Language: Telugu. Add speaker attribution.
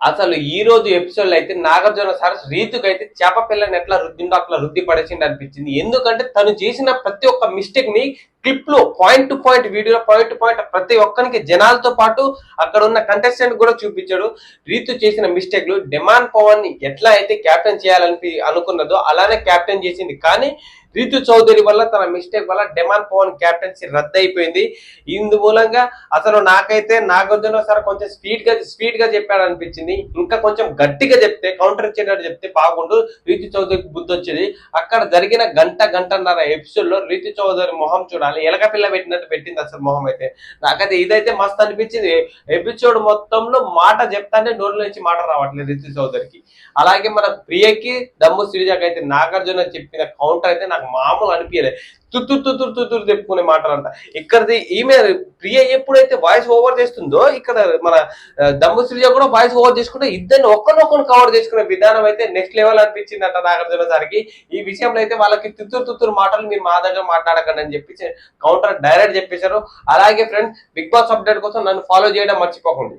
Speaker 1: అసలు ఈ రోజు ఎపిసోడ్ లో అయితే నాగార్జున సార్ రీతుకి అయితే చేప పిల్లని ఎట్లా రుద్దిండో అట్లా రుద్ది పడేసింది అనిపించింది. ఎందుకంటే తను చేసిన ప్రతి ఒక్క మిస్టేక్ ని క్లిప్ లో పాయింట్ టు పాయింట్ వీడియోలో పాయింట్ టు పాయింట్ ప్రతి ఒక్కరికి జనాలతో పాటు అక్కడ ఉన్న కంటెస్టెంట్ కూడా చూపించాడు. రీతు చేసిన మిస్టేక్లు డిమాండ్ పవన్ ని ఎట్లా అయితే క్యాప్టెన్ చేయాలని అనుకున్నదో అలానే క్యాప్టెన్ చేసింది. కానీ రీతు చౌదరి వల్ల తన మిస్టేక్ వల్ల డిమాండ్ పవన్ క్యాప్టెన్సీ రద్దయిపోయింది. ఇందు మూలంగా అసలు నాకైతే నాగార్జున సార్ కొంచెం స్పీడ్ గా చెప్పాడు అనిపించింది. ఇంకా కొంచెం గట్టిగా చెప్తే కౌంటర్ ఇచ్చేటట్టు చెప్తే బాగుండు, రీతు చౌదరికి బుద్ధి వచ్చేది. అక్కడ జరిగిన గంటన్నర ఎపిసోడ్ లో రీతు చౌదరి మొహం చూడాలి, ఎలక పిల్ల పెట్టినట్టు పెట్టింది అసలు మొహం అయితే. నాకైతే ఇదైతే మస్తు అనిపించింది. ఎపిసోడ్ మొత్తంలో మాట చెప్తానే నోట్ల నుంచి మాట రావట్లేదు రీతు చౌదరికి. అలాగే మన ప్రియకి దమ్ము శ్రీజాకి అయితే నాగార్జున చెప్పిన కౌంటర్ అయితే నాకు మామూలు అనిపించలేదు. తుత్తూరు చెప్పుకునే మాటలంట. ఇక్కడది ఈమె ప్రియ ఎప్పుడైతే వాయిస్ ఓవర్ చేస్తుందో ఇక్కడ మన దమ్ము శ్రీజ కూడా వాయిస్ ఓవర్ చేసుకుంటే ఇద్దరిని ఒక్కరినొక్కరు కవర్ చేసుకునే విధానం అయితే నెక్స్ట్ లెవెల్ అనిపించింది అంట నాగార్జున సార్కి. ఈ విషయంలో అయితే వాళ్ళకి తుత్తూరు మాటలు మీరు మా దగ్గర మాట్లాడకండి అని చెప్పి కౌంటర్ డైరెక్ట్ చెప్పేశారు. అలాగే ఫ్రెండ్స్, బిగ్ బాస్ అప్డేట్ కోసం నన్ను ఫాలో చేయడం మర్చిపోకండి.